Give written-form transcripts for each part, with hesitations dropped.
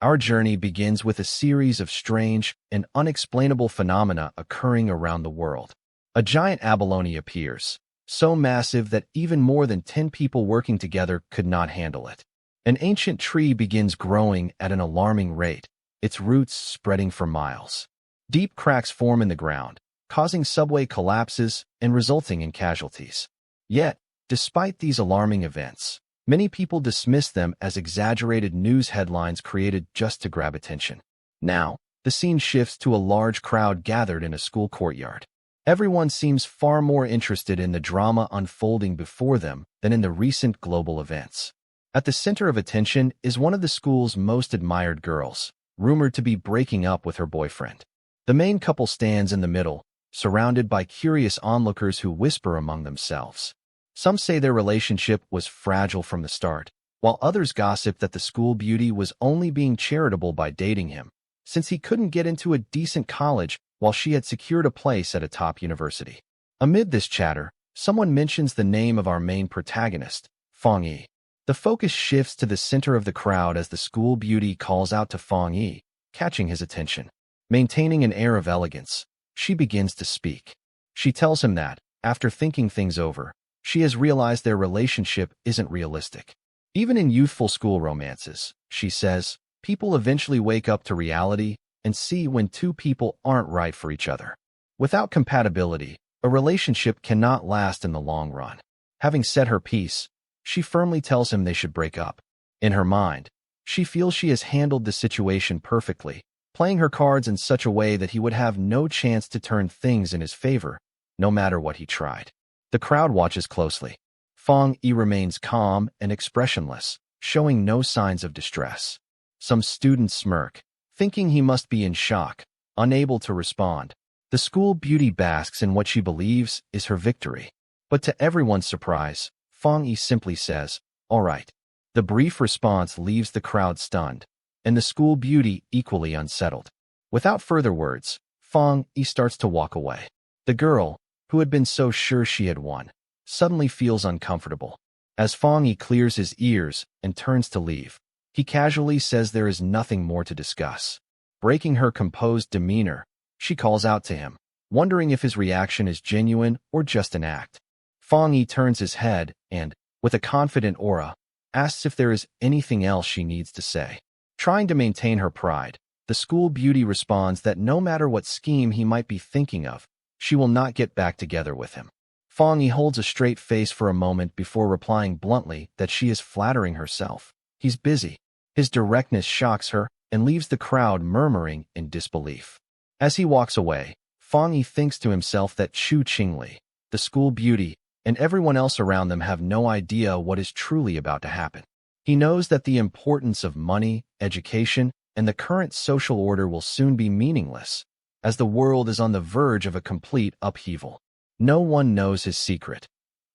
Our journey begins with a series of strange and unexplainable phenomena occurring around the world. A giant abalone appears, so massive that even more than 10 people working together could not handle it. An ancient tree begins growing at an alarming rate, its roots spreading for miles. Deep cracks form in the ground, causing subway collapses and resulting in casualties. Yet, despite these alarming events, many people dismiss them as exaggerated news headlines created just to grab attention. Now, the scene shifts to a large crowd gathered in a school courtyard. Everyone seems far more interested in the drama unfolding before them than in the recent global events. At the center of attention is one of the school's most admired girls, rumored to be breaking up with her boyfriend. The main couple stands in the middle, surrounded by curious onlookers who whisper among themselves. Some say their relationship was fragile from the start, while others gossip that the school beauty was only being charitable by dating him, since he couldn't get into a decent college while she had secured a place at a top university. Amid this chatter, someone mentions the name of our main protagonist, Fong Yi. The focus shifts to the center of the crowd as the school beauty calls out to Fong Yi, catching his attention. Maintaining an air of elegance, she begins to speak. She tells him that, after thinking things over, she has realized their relationship isn't realistic. Even in youthful school romances, she says, people eventually wake up to reality and see when two people aren't right for each other. Without compatibility, a relationship cannot last in the long run. Having said her piece, she firmly tells him they should break up. In her mind, she feels she has handled the situation perfectly, playing her cards in such a way that he would have no chance to turn things in his favor, no matter what he tried. The crowd watches closely. Fong Yi remains calm and expressionless, showing no signs of distress. Some students smirk, thinking he must be in shock, unable to respond. The school beauty basks in what she believes is her victory. But to everyone's surprise, Fong Yi simply says, "All right." The brief response leaves the crowd stunned, and the school beauty equally unsettled. Without further words, Fong Yi starts to walk away. The girl, who had been so sure she had won, suddenly feels uncomfortable. As Fong Yi clears his ears and turns to leave, he casually says there is nothing more to discuss. Breaking her composed demeanor, she calls out to him, wondering if his reaction is genuine or just an act. Fong Yi turns his head and, with a confident aura, asks if there is anything else she needs to say. Trying to maintain her pride, the school beauty responds that no matter what scheme he might be thinking of, she will not get back together with him. Fong Yi holds a straight face for a moment before replying bluntly that she is flattering herself. He's busy. His directness shocks her and leaves the crowd murmuring in disbelief. As he walks away, Fong Yi thinks to himself that Chu Qingli, the school beauty, and everyone else around them have no idea what is truly about to happen. He knows that the importance of money, education, and the current social order will soon be meaningless, as the world is on the verge of a complete upheaval. No one knows his secret.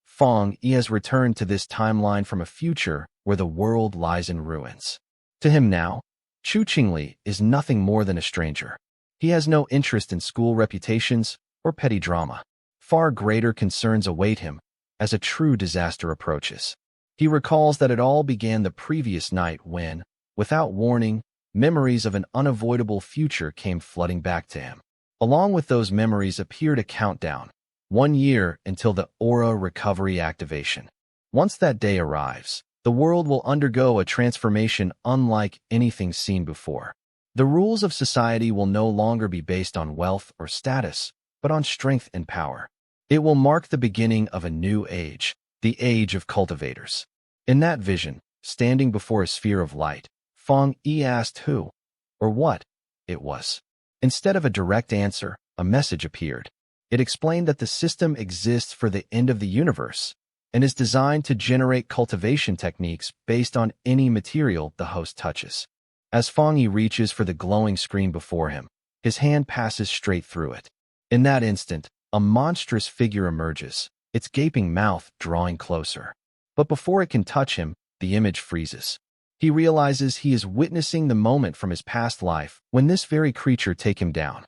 Fong Yi has returned to this timeline from a future where the world lies in ruins. To him now, Chu Qingli is nothing more than a stranger. He has no interest in school reputations or petty drama. Far greater concerns await him as a true disaster approaches. He recalls that it all began the previous night when, without warning, memories of an unavoidable future came flooding back to him. Along with those memories appeared a countdown, 1 year until the aura recovery activation. Once that day arrives, the world will undergo a transformation unlike anything seen before. The rules of society will no longer be based on wealth or status, but on strength and power. It will mark the beginning of a new age, the age of cultivators. In that vision, standing before a sphere of light, Fong Yi asked who, or what, it was. Instead of a direct answer, a message appeared. It explained that the system exists for the end of the universe and is designed to generate cultivation techniques based on any material the host touches. As Fong Yi reaches for the glowing screen before him, his hand passes straight through it. In that instant, a monstrous figure emerges, its gaping mouth drawing closer. But before it can touch him, the image freezes. He realizes he is witnessing the moment from his past life when this very creature take him down.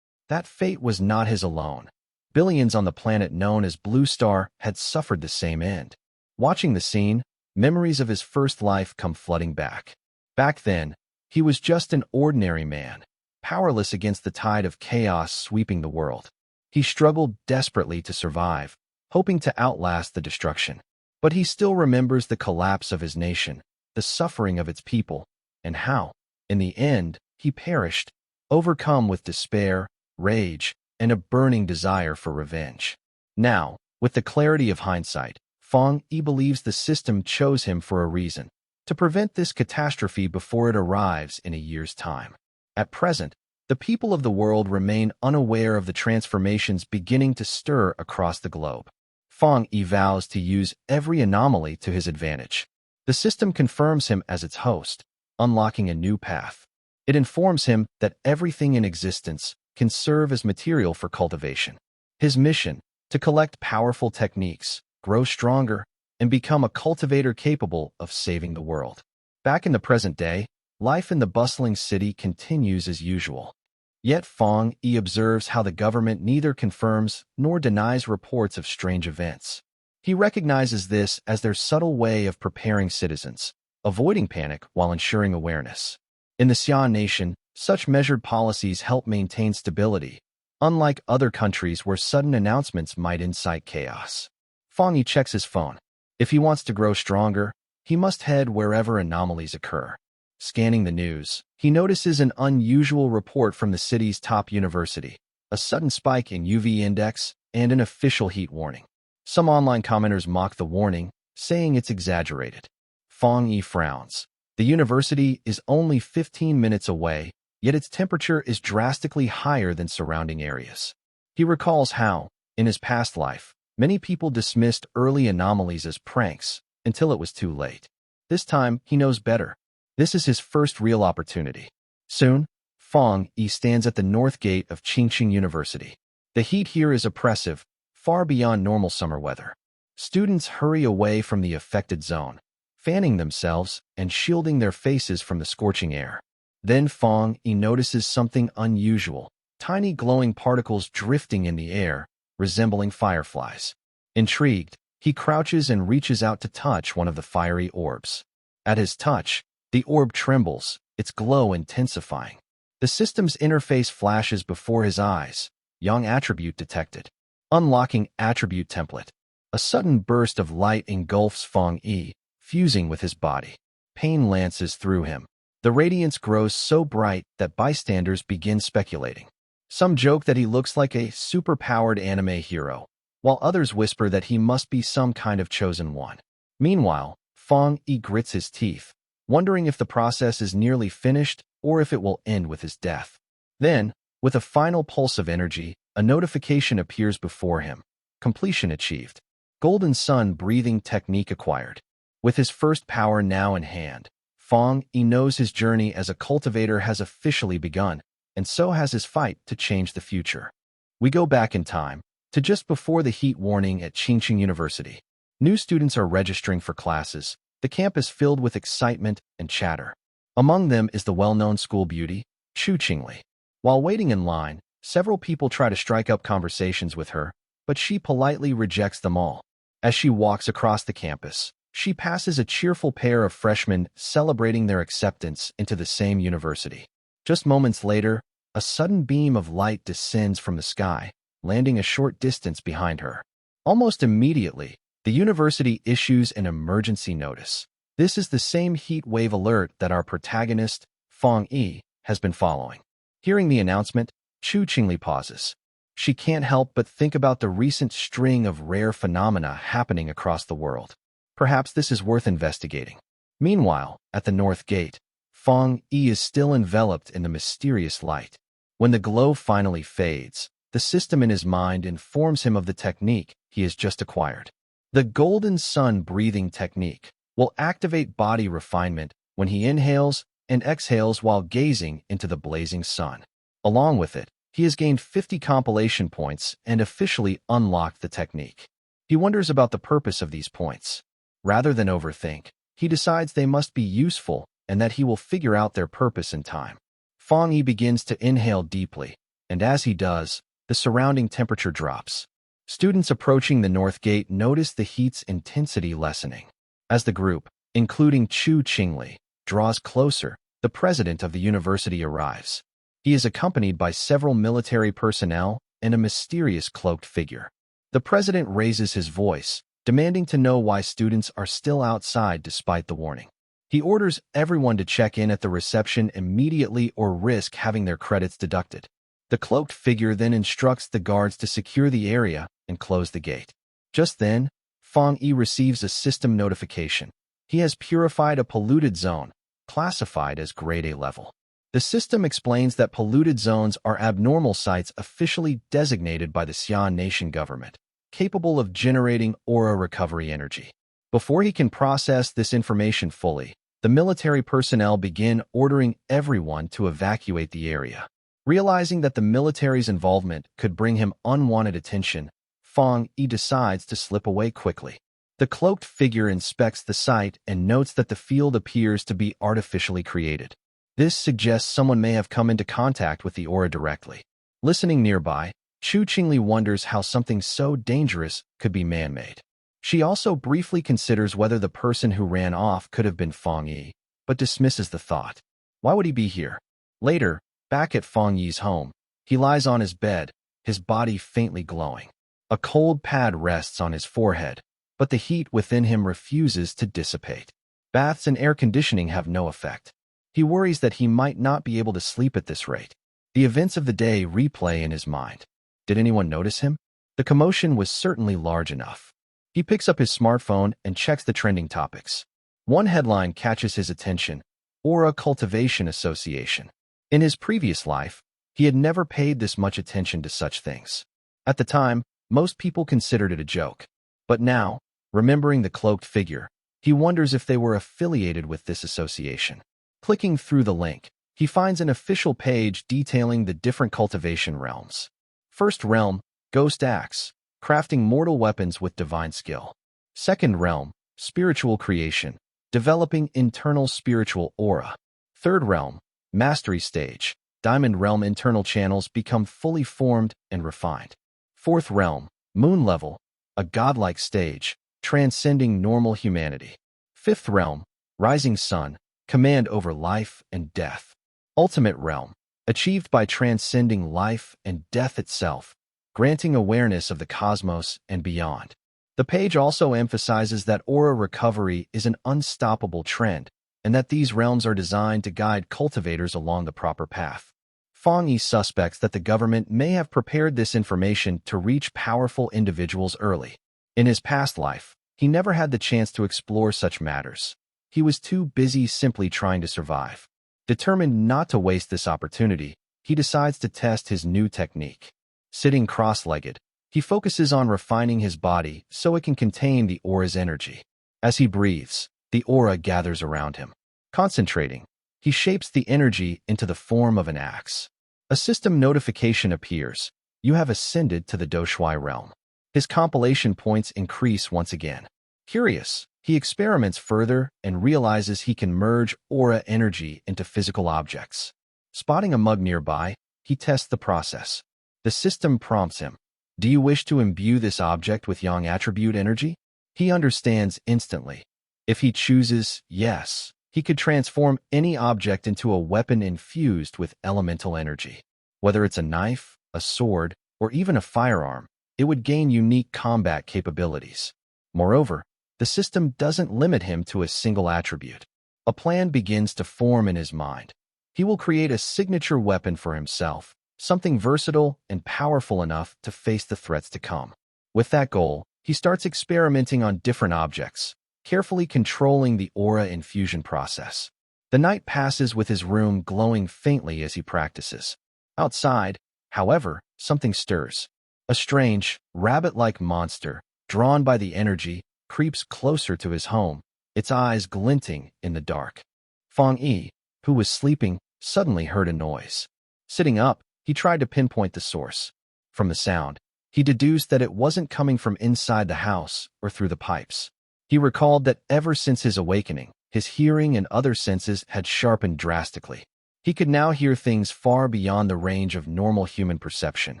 That fate was not his alone. Billions on the planet known as Blue Star had suffered the same end. Watching the scene, memories of his first life come flooding back. Back then, He was just an ordinary man, powerless against the tide of chaos sweeping the world. He struggled desperately to survive, hoping to outlast the destruction. But he still remembers the collapse of his nation, the suffering of its people, and how, in the end, he perished, overcome with despair, rage, and a burning desire for revenge. Now, with the clarity of hindsight, Fong Yi believes the system chose him for a reason, to prevent this catastrophe before it arrives in a year's time. At present, the people of the world remain unaware of the transformations beginning to stir across the globe. Fong Yi vows to use every anomaly to his advantage. The system confirms him as its host, unlocking a new path. It informs him that everything in existence can serve as material for cultivation. His mission, to collect powerful techniques, grow stronger, and become a cultivator capable of saving the world. Back in the present day, life in the bustling city continues as usual. Yet Fong Yi observes how the government neither confirms nor denies reports of strange events. He recognizes this as their subtle way of preparing citizens, avoiding panic while ensuring awareness. In the Xian nation, such measured policies help maintain stability, unlike other countries where sudden announcements might incite chaos. Fong Yi checks his phone. If he wants to grow stronger, he must head wherever anomalies occur. Scanning the news, he notices an unusual report from the city's top university, a sudden spike in UV index, and an official heat warning. Some online commenters mock the warning, saying it's exaggerated. Fong Yi frowns. The university is only 15 minutes away, yet its temperature is drastically higher than surrounding areas. He recalls how, in his past life, many people dismissed early anomalies as pranks until it was too late. This time, he knows better. This is his first real opportunity. Soon, Fong Yi stands at the north gate of Qingqing University. The heat here is oppressive, far beyond normal summer weather. Students hurry away from the affected zone, fanning themselves and shielding their faces from the scorching air. Then Fong Yi notices something unusual, tiny glowing particles drifting in the air, resembling fireflies. Intrigued, he crouches and reaches out to touch one of the fiery orbs. At his touch, the orb trembles, its glow intensifying. The system's interface flashes before his eyes. Young attribute detected. Unlocking attribute template. A sudden burst of light engulfs Fong Yi, fusing with his body. Pain lances through him. The radiance grows so bright that bystanders begin speculating. Some joke that he looks like a superpowered anime hero, while others whisper that he must be some kind of chosen one. Meanwhile, Fong Yi grits his teeth, wondering if the process is nearly finished or if it will end with his death. Then, with a final pulse of energy, a notification appears before him. Completion achieved. Golden Sun breathing technique acquired. With his first power now in hand, Fong Yi knows his journey as a cultivator has officially begun, and so has his fight to change the future. We go back in time, to just before the heat warning at Qingqing University. New students are registering for classes, the campus filled with excitement and chatter. Among them is the well-known school beauty, Chu Qingli. While waiting in line, several people try to strike up conversations with her, but she politely rejects them all. As she walks across the campus, she passes a cheerful pair of freshmen celebrating their acceptance into the same university. Just moments later, a sudden beam of light descends from the sky, landing a short distance behind her. Almost immediately, the university issues an emergency notice. This is the same heat wave alert that our protagonist, Fong Yi, has been following. Hearing the announcement, Chu Qingli pauses. She can't help but think about the recent string of rare phenomena happening across the world. Perhaps this is worth investigating. Meanwhile, at the North Gate, Fong Yi is still enveloped in the mysterious light. When the glow finally fades, the system in his mind informs him of the technique he has just acquired. The Golden Sun breathing technique will activate body refinement when he inhales and exhales while gazing into the blazing sun. Along with it, he has gained 50 compilation points and officially unlocked the technique. He wonders about the purpose of these points. Rather than overthink, he decides they must be useful and that he will figure out their purpose in time. Fong Yi begins to inhale deeply, and as he does, the surrounding temperature drops. Students approaching the North Gate notice the heat's intensity lessening. As the group, including Chu Qingli, draws closer, the president of the university arrives. He is accompanied by several military personnel and a mysterious cloaked figure. The president raises his voice, demanding to know why students are still outside despite the warning. He orders everyone to check in at the reception immediately or risk having their credits deducted. The cloaked figure then instructs the guards to secure the area and close the gate. Just then, Fang Yi receives a system notification. He has purified a polluted zone, classified as Grade A level. The system explains that polluted zones are abnormal sites officially designated by the Xi'an nation government, capable of generating aura recovery energy. Before he can process this information fully, the military personnel begin ordering everyone to evacuate the area. Realizing that the military's involvement could bring him unwanted attention, Fang Yi decides to slip away quickly. The cloaked figure inspects the site and notes that the field appears to be artificially created. This suggests someone may have come into contact with the aura directly. Listening nearby, Chu Qingli wonders how something so dangerous could be man-made. She also briefly considers whether the person who ran off could have been Fang Yi, but dismisses the thought. Why would he be here? Later, back at Fang Yi's home, he lies on his bed, his body faintly glowing. A cold pad rests on his forehead, but the heat within him refuses to dissipate. Baths and air conditioning have no effect. He worries that he might not be able to sleep at this rate. The events of the day replay in his mind. Did anyone notice him? The commotion was certainly large enough. He picks up his smartphone and checks the trending topics. One headline catches his attention: Aura Cultivation Association. In his previous life, he had never paid this much attention to such things. At the time, most people considered it a joke. But now, remembering the cloaked figure, he wonders if they were affiliated with this association. Clicking through the link, he finds an official page detailing the different cultivation realms. First realm, Ghost Axe, crafting mortal weapons with divine skill. Second realm, Spiritual Creation, developing internal spiritual aura. Third realm, Mastery Stage, Diamond Realm internal channels become fully formed and refined. Fourth realm, Moon Level, a godlike stage, transcending normal humanity. Fifth realm, Rising Sun, command over life and death. Ultimate realm, achieved by transcending life and death itself, granting awareness of the cosmos and beyond. The page also emphasizes that aura recovery is an unstoppable trend, and that these realms are designed to guide cultivators along the proper path. Fang Yi suspects that the government may have prepared this information to reach powerful individuals early. In his past life, he never had the chance to explore such matters. He was too busy simply trying to survive. Determined not to waste this opportunity, he decides to test his new technique. Sitting cross-legged, he focuses on refining his body so it can contain the aura's energy. As he breathes, the aura gathers around him. Concentrating, he shapes the energy into the form of an axe. A system notification appears. You have ascended to the Doshui realm. His compilation points increase once again. Curious, he experiments further and realizes he can merge aura energy into physical objects. Spotting a mug nearby, he tests the process. The system prompts him. Do you wish to imbue this object with yang attribute energy? He understands instantly. If he chooses yes, he could transform any object into a weapon infused with elemental energy. Whether it's a knife, a sword, or even a firearm, it would gain unique combat capabilities. Moreover, the system doesn't limit him to a single attribute. A plan begins to form in his mind. He will create a signature weapon for himself, something versatile and powerful enough to face the threats to come. With that goal, he starts experimenting on different objects, carefully controlling the aura infusion process. The night passes with his room glowing faintly as he practices. Outside, however, something stirs. A strange, rabbit-like monster, drawn by the energy, creeps closer to his home, its eyes glinting in the dark. Fang Yi, who was sleeping, suddenly heard a noise. Sitting up, he tried to pinpoint the source. From the sound, he deduced that it wasn't coming from inside the house or through the pipes. He recalled that ever since his awakening, his hearing and other senses had sharpened drastically. He could now hear things far beyond the range of normal human perception.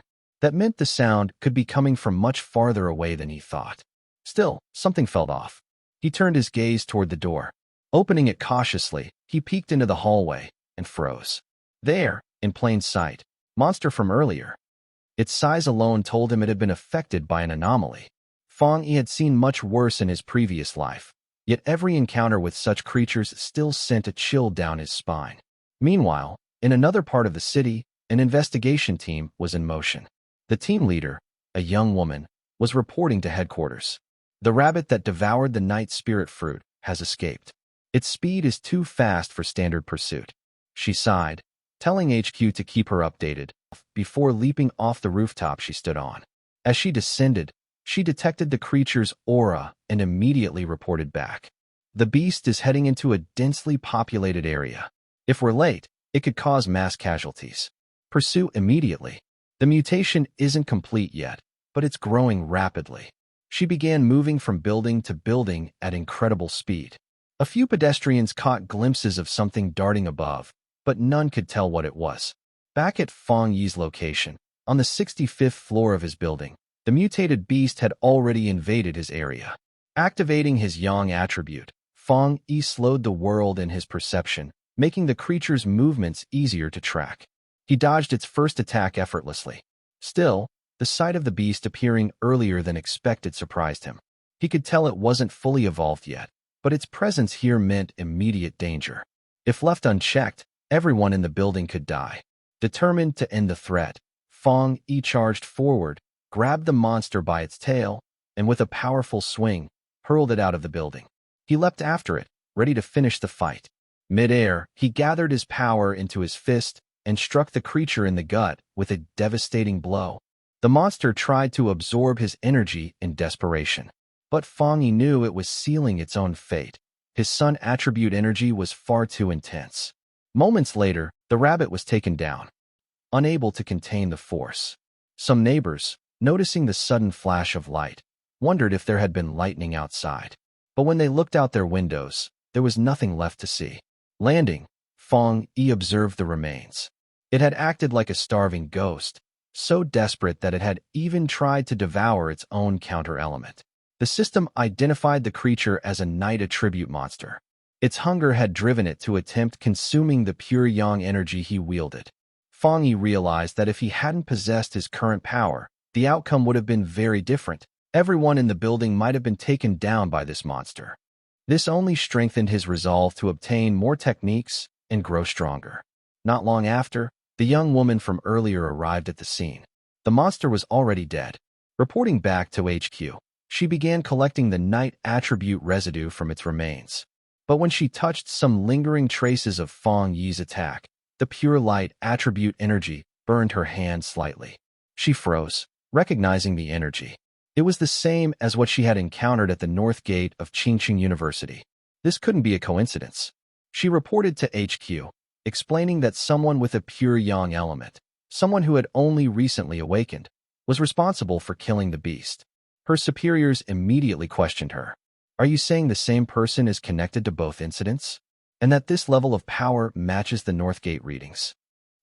That meant the sound could be coming from much farther away than he thought. Still, something felt off. He turned his gaze toward the door. Opening it cautiously, he peeked into the hallway and froze. There, in plain sight, monster from earlier. Its size alone told him it had been affected by an anomaly. Fong Yi had seen much worse in his previous life, yet every encounter with such creatures still sent a chill down his spine. Meanwhile, in another part of the city, an investigation team was in motion. The team leader, a young woman, was reporting to headquarters. The rabbit that devoured the night spirit fruit has escaped. Its speed is too fast for standard pursuit. She sighed, telling HQ to keep her updated, before leaping off the rooftop she stood on. As she descended, she detected the creature's aura and immediately reported back. The beast is heading into a densely populated area. If we're late, it could cause mass casualties. Pursue immediately. The mutation isn't complete yet, but it's growing rapidly. She began moving from building to building at incredible speed. A few pedestrians caught glimpses of something darting above, but none could tell what it was. Back at Fong Yi's location, on the 65th floor of his building, the mutated beast had already invaded his area. Activating his Yang attribute, Fong Yi slowed the world in his perception, making the creature's movements easier to track. He dodged its first attack effortlessly. Still, the sight of the beast appearing earlier than expected surprised him. He could tell it wasn't fully evolved yet, but its presence here meant immediate danger. If left unchecked, everyone in the building could die. Determined to end the threat, Fong Yi charged forward, grabbed the monster by its tail, and with a powerful swing, hurled it out of the building. He leapt after it, ready to finish the fight. Mid-air, he gathered his power into his fist and struck the creature in the gut with a devastating blow. The monster tried to absorb his energy in desperation, but Fong Yi knew it was sealing its own fate. His sun attribute energy was far too intense. Moments later, the rabbit was taken down, unable to contain the force. Some neighbors, noticing the sudden flash of light, wondered if there had been lightning outside. But when they looked out their windows, there was nothing left to see. Landing, Fong Yi observed the remains. It had acted like a starving ghost, so desperate that it had even tried to devour its own counter-element. The system identified the creature as a night attribute monster. Its hunger had driven it to attempt consuming the pure yang energy he wielded. Fong Yi realized that if he hadn't possessed his current power, the outcome would have been very different. Everyone in the building might have been taken down by this monster. This only strengthened his resolve to obtain more techniques and grow stronger. Not long after, the young woman from earlier arrived at the scene. The monster was already dead. Reporting back to HQ, she began collecting the night attribute residue from its remains. But when she touched some lingering traces of Fong Yi's attack, the pure light attribute energy burned her hand slightly. She froze, recognizing the energy. It was the same as what she had encountered at the north gate of Qingqing University. This couldn't be a coincidence. She reported to HQ, explaining that someone with a pure yang element, someone who had only recently awakened, was responsible for killing the beast. Her superiors immediately questioned her. Are you saying the same person is connected to both incidents? And that this level of power matches the Northgate readings?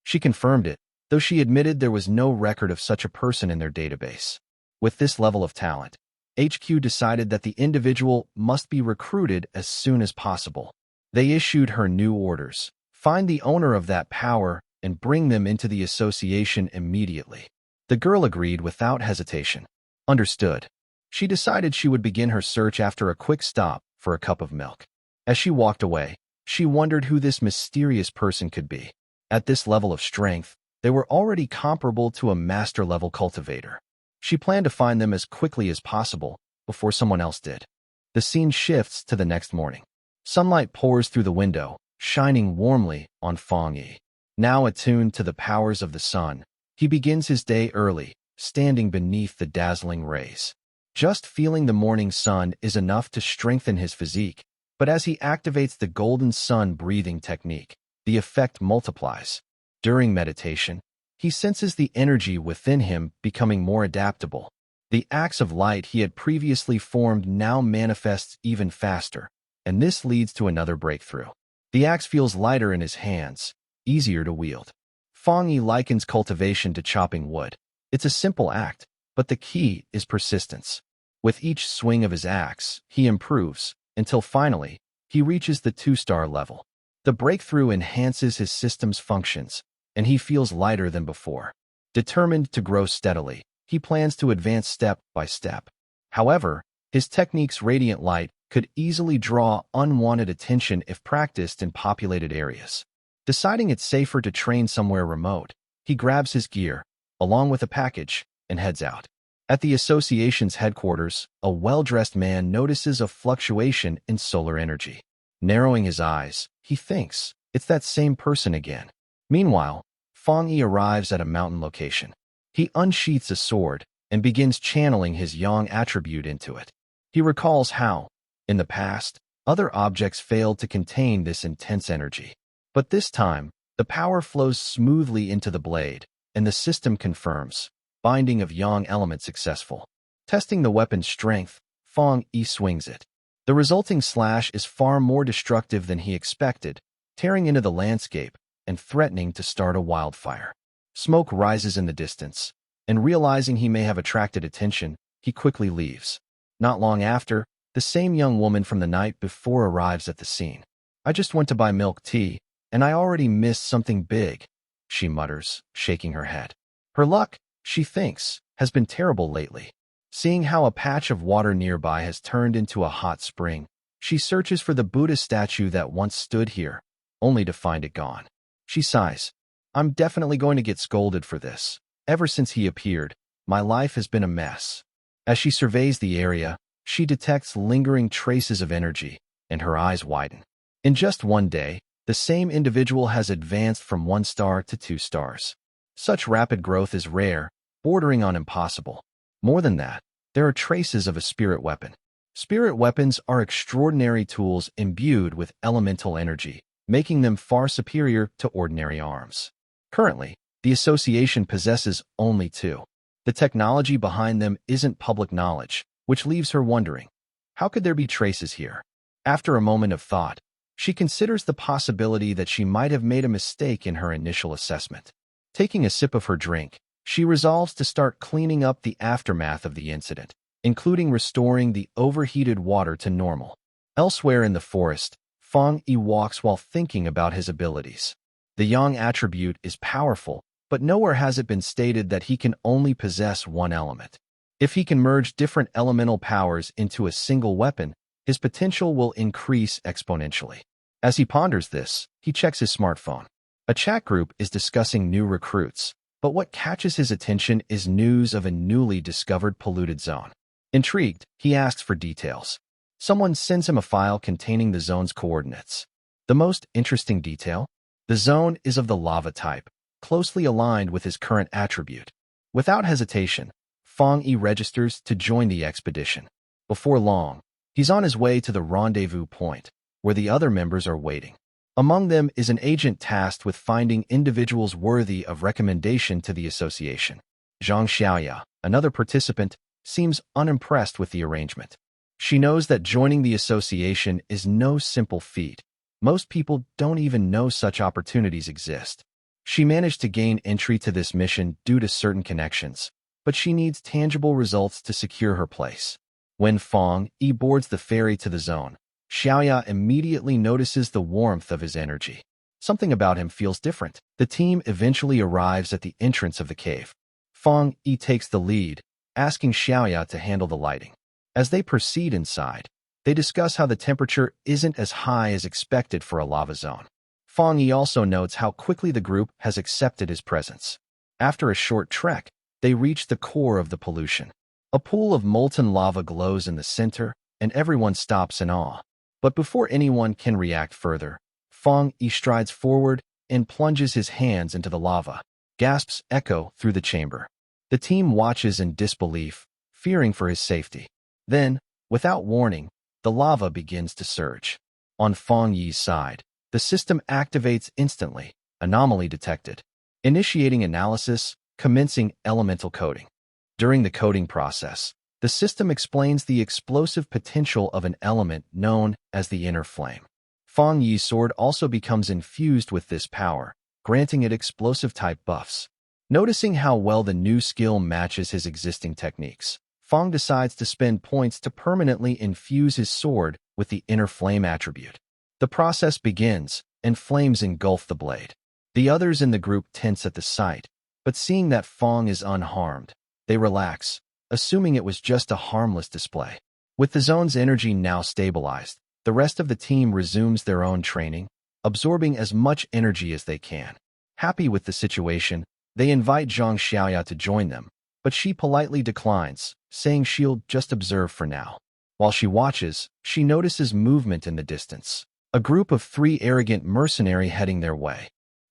She confirmed it, though she admitted there was no record of such a person in their database. With this level of talent, HQ decided that the individual must be recruited as soon as possible. They issued her new orders. Find the owner of that power and bring them into the association immediately. The girl agreed without hesitation. Understood. She decided she would begin her search after a quick stop for a cup of milk. As she walked away, she wondered who this mysterious person could be. At this level of strength, they were already comparable to a master-level cultivator. She planned to find them as quickly as possible before someone else did. The scene shifts to the next morning. Sunlight pours through the window, shining warmly on Fong Yi. Now attuned to the powers of the sun, he begins his day early, standing beneath the dazzling rays. Just feeling the morning sun is enough to strengthen his physique, but as he activates the golden sun breathing technique, the effect multiplies. During meditation, he senses the energy within him becoming more adaptable. The axe of light he had previously formed now manifests even faster, and this leads to another breakthrough. The axe feels lighter in his hands, easier to wield. Fong Yi likens cultivation to chopping wood. It's a simple act, but the key is persistence. With each swing of his axe, he improves, until finally, he reaches the 2-star level. The breakthrough enhances his system's functions, and he feels lighter than before. Determined to grow steadily, he plans to advance step by step. However, his technique's radiant light could easily draw unwanted attention if practiced in populated areas. Deciding it's safer to train somewhere remote, he grabs his gear, along with a package, and heads out. At the association's headquarters, a well-dressed man notices a fluctuation in solar energy. Narrowing his eyes, he thinks, it's that same person again. Meanwhile, Fong Yi arrives at a mountain location. He unsheaths a sword and begins channeling his yang attribute into it. He recalls how, in the past, other objects failed to contain this intense energy. But this time, the power flows smoothly into the blade, and the system confirms, binding of yang element successful. Testing the weapon's strength, Fong Yi swings it. The resulting slash is far more destructive than he expected, tearing into the landscape and threatening to start a wildfire. Smoke rises in the distance, and realizing he may have attracted attention, he quickly leaves. Not long after, the same young woman from the night before arrives at the scene. "I just went to buy milk tea, and I already missed something big," she mutters, shaking her head. Her luck, she thinks, has been terrible lately. Seeing how a patch of water nearby has turned into a hot spring, she searches for the Buddha statue that once stood here, only to find it gone. She sighs. "I'm definitely going to get scolded for this. Ever since he appeared, my life has been a mess." As she surveys the area, she detects lingering traces of energy, and her eyes widen. In just one day, the same individual has advanced from 1 star to 2 stars. Such rapid growth is rare, bordering on impossible. More than that, there are traces of a spirit weapon. Spirit weapons are extraordinary tools imbued with elemental energy, making them far superior to ordinary arms. Currently, the association possesses only 2. The technology behind them isn't public knowledge, which leaves her wondering, how could there be traces here? After a moment of thought, she considers the possibility that she might have made a mistake in her initial assessment. Taking a sip of her drink, she resolves to start cleaning up the aftermath of the incident, including restoring the overheated water to normal. Elsewhere in the forest, Fong Yi walks while thinking about his abilities. The yang attribute is powerful, but nowhere has it been stated that he can only possess one element. If he can merge different elemental powers into a single weapon, his potential will increase exponentially. As he ponders this, he checks his smartphone. A chat group is discussing new recruits, but what catches his attention is news of a newly discovered polluted zone. Intrigued, he asks for details. Someone sends him a file containing the zone's coordinates. The most interesting detail? The zone is of the lava type, closely aligned with his current attribute. Without hesitation, Fong Yi registers to join the expedition. Before long, he's on his way to the rendezvous point, where the other members are waiting. Among them is an agent tasked with finding individuals worthy of recommendation to the association. Zhang Xiaoya, another participant, seems unimpressed with the arrangement. She knows that joining the association is no simple feat. Most people don't even know such opportunities exist. She managed to gain entry to this mission due to certain connections, but she needs tangible results to secure her place. When Fong Yi boards the ferry to the zone, Xiaoya immediately notices the warmth of his energy. Something about him feels different. The team eventually arrives at the entrance of the cave. Fong Yi takes the lead, asking Xiaoya to handle the lighting. As they proceed inside, they discuss how the temperature isn't as high as expected for a lava zone. Fong Yi also notes how quickly the group has accepted his presence. After a short trek, they reach the core of the pollution. A pool of molten lava glows in the center, and everyone stops in awe. But before anyone can react further, Fong Yi strides forward and plunges his hands into the lava. Gasps echo through the chamber. The team watches in disbelief, fearing for his safety. Then, without warning, the lava begins to surge. On Fong Yi's side, the system activates instantly, anomaly detected. Initiating analysis, commencing elemental coding. During the coding process, the system explains the explosive potential of an element known as the inner flame. Fong Yi's sword also becomes infused with this power, granting it explosive-type buffs. Noticing how well the new skill matches his existing techniques, Fong decides to spend points to permanently infuse his sword with the inner flame attribute. The process begins, and flames engulf the blade. The others in the group tense at the sight, but seeing that Fong is unharmed, they relax, assuming it was just a harmless display. With the zone's energy now stabilized, the rest of the team resumes their own training, absorbing as much energy as they can. Happy with the situation, they invite Zhang Xiaoya to join them, but she politely declines, saying she'll just observe for now. While she watches, she notices movement in the distance. A group of 3 arrogant mercenaries heading their way.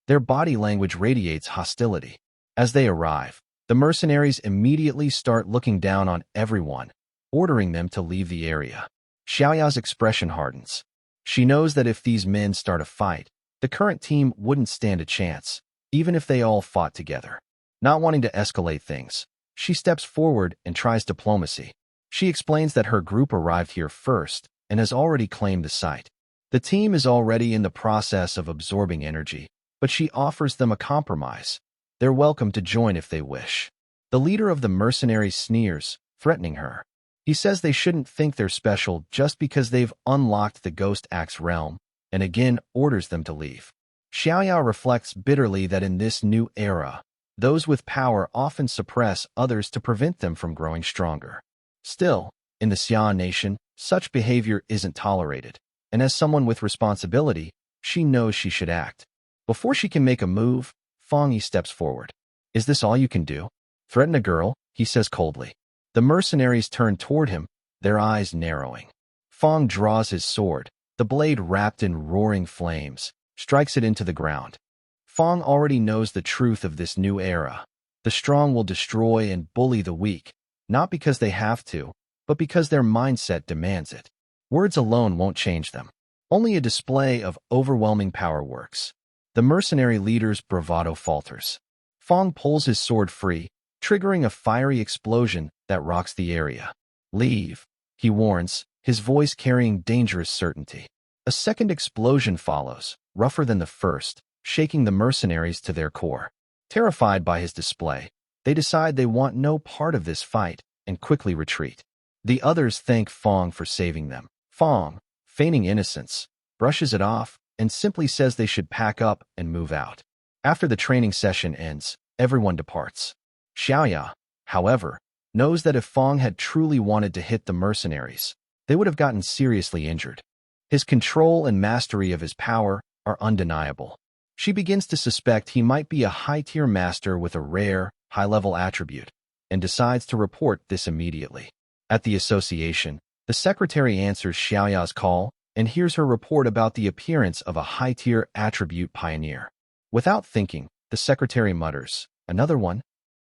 Their body language radiates hostility. As they arrive, the mercenaries immediately start looking down on everyone, ordering them to leave the area. Xiaoya's expression hardens. She knows that if these men start a fight, the current team wouldn't stand a chance, even if they all fought together. Not wanting to escalate things, she steps forward and tries diplomacy. She explains that her group arrived here first and has already claimed the site. The team is already in the process of absorbing energy, but she offers them a compromise. They're welcome to join if they wish. The leader of the mercenaries sneers, threatening her. He says they shouldn't think they're special just because they've unlocked the Ghost Axe realm, and again orders them to leave. Xiaoya reflects bitterly that in this new era, those with power often suppress others to prevent them from growing stronger. Still, in the Xia nation, such behavior isn't tolerated, and as someone with responsibility, she knows she should act. Before she can make a move, Fong Yi steps forward. "Is this all you can do? Threaten a girl?" he says coldly. The mercenaries turn toward him, their eyes narrowing. Fong draws his sword, the blade wrapped in roaring flames, strikes it into the ground. Fong already knows the truth of this new era. The strong will destroy and bully the weak, not because they have to, but because their mindset demands it. Words alone won't change them. Only a display of overwhelming power works. The mercenary leader's bravado falters. Fong pulls his sword free, triggering a fiery explosion that rocks the area. "Leave," he warns, his voice carrying dangerous certainty. A second explosion follows, rougher than the first, shaking the mercenaries to their core. Terrified by his display, they decide they want no part of this fight and quickly retreat. The others thank Fong for saving them. Fong, feigning innocence, brushes it off and simply says they should pack up and move out. After the training session ends, everyone departs. Xiaoya, however, knows that if Fong had truly wanted to hit the mercenaries, they would have gotten seriously injured. His control and mastery of his power are undeniable. She begins to suspect he might be a high-tier master with a rare, high-level attribute, and decides to report this immediately. At the association, the secretary answers Xiaoya's call and hears her report about the appearance of a high-tier attribute pioneer. Without thinking, the secretary mutters, "Another one?"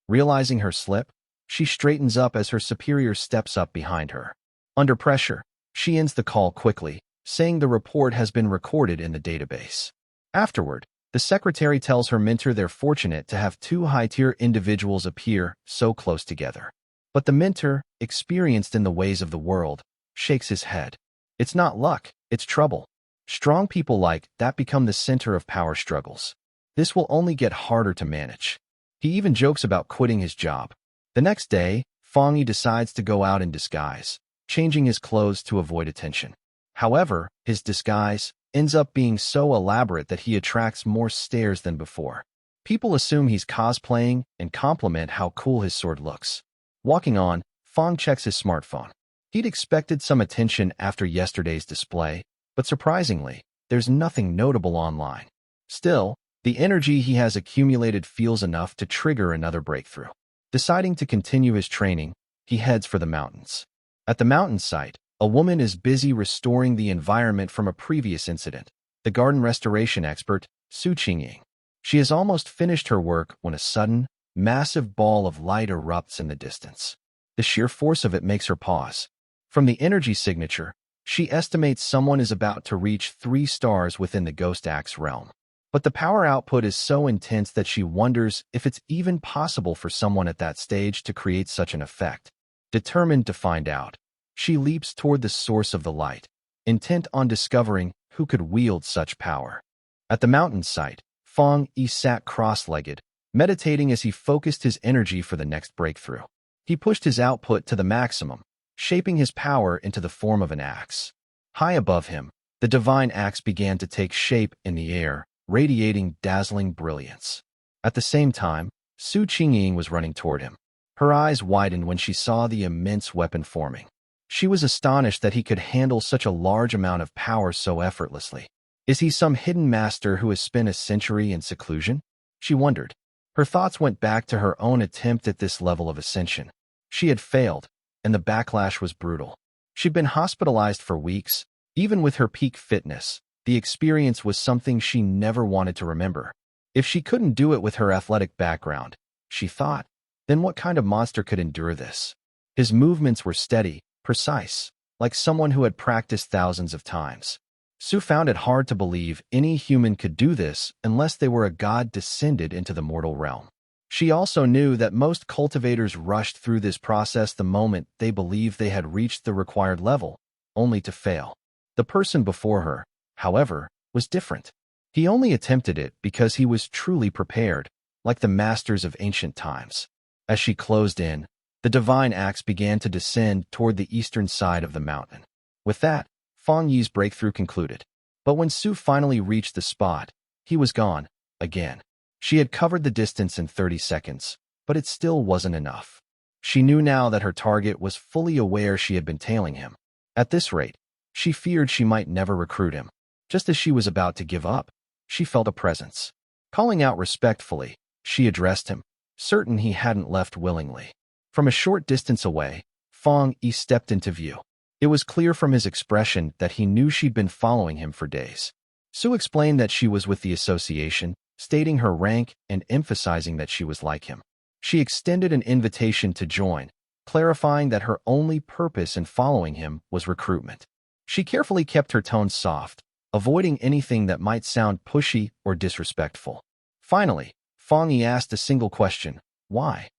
Realizing her slip, she straightens up as her superior steps up behind her. Under pressure, she ends the call quickly, saying the report has been recorded in the database. Afterward, the secretary tells her mentor they're fortunate to have 2 high-tier individuals appear so close together. But the mentor, experienced in the ways of the world, shakes his head. It's not luck, it's trouble. Strong people like that become the center of power struggles. This will only get harder to manage. He even jokes about quitting his job. The next day, Fong Yi decides to go out in disguise, changing his clothes to avoid attention. However, his disguise ends up being so elaborate that he attracts more stares than before. People assume he's cosplaying and compliment how cool his sword looks. Walking on, Fong checks his smartphone. He'd expected some attention after yesterday's display, but surprisingly, there's nothing notable online. Still, the energy he has accumulated feels enough to trigger another breakthrough. Deciding to continue his training, he heads for the mountains. At the mountain site, a woman is busy restoring the environment from a previous incident. The garden restoration expert, Su Qingying. She has almost finished her work when a sudden, massive ball of light erupts in the distance. The sheer force of it makes her pause. From the energy signature, she estimates someone is about to reach 3 stars within the Ghost Axe realm. But the power output is so intense that she wonders if it's even possible for someone at that stage to create such an effect. Determined to find out, she leaps toward the source of the light, intent on discovering who could wield such power. At the mountain site, Fong Yi sat cross-legged, meditating as he focused his energy for the next breakthrough. He pushed his output to the maximum, shaping his power into the form of an axe. High above him, the divine axe began to take shape in the air, radiating dazzling brilliance. At the same time, Su Qingying was running toward him. Her eyes widened when she saw the immense weapon forming. She was astonished that he could handle such a large amount of power so effortlessly. Is he some hidden master who has spent a century in seclusion? She wondered. Her thoughts went back to her own attempt at this level of ascension. She had failed, and the backlash was brutal. She'd been hospitalized for weeks. Even with her peak fitness, the experience was something she never wanted to remember. If she couldn't do it with her athletic background, she thought, then what kind of monster could endure this? His movements were steady, precise, like someone who had practiced thousands of times. Su found it hard to believe any human could do this unless they were a god descended into the mortal realm. She also knew that most cultivators rushed through this process the moment they believed they had reached the required level, only to fail. The person before her, however, was different. He only attempted it because he was truly prepared, like the masters of ancient times. As she closed in, the divine axe began to descend toward the eastern side of the mountain. With that, Fang Yi's breakthrough concluded. But when Su finally reached the spot, he was gone, again. She had covered the distance in 30 seconds, but it still wasn't enough. She knew now that her target was fully aware she had been tailing him. At this rate, she feared she might never recruit him. Just as she was about to give up, she felt a presence. Calling out respectfully, she addressed him, certain he hadn't left willingly. From a short distance away, Fang Yi stepped into view. It was clear from his expression that he knew she'd been following him for days. Su explained that she was with the association, stating her rank and emphasizing that she was like him. She extended an invitation to join, clarifying that her only purpose in following him was recruitment. She carefully kept her tone soft, avoiding anything that might sound pushy or disrespectful. Finally, Fang Yi asked a single question, why?